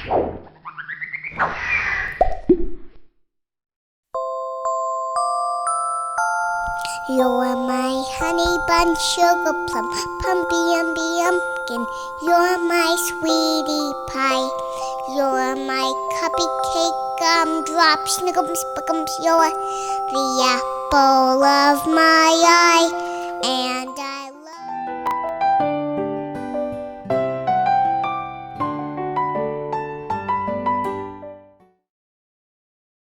You're my honey bun, sugar plum, pumpy umby umpkin. You're my sweetie pie. You're my cupcake gumdrop, snickums, spickums. You're the apple of my eye, and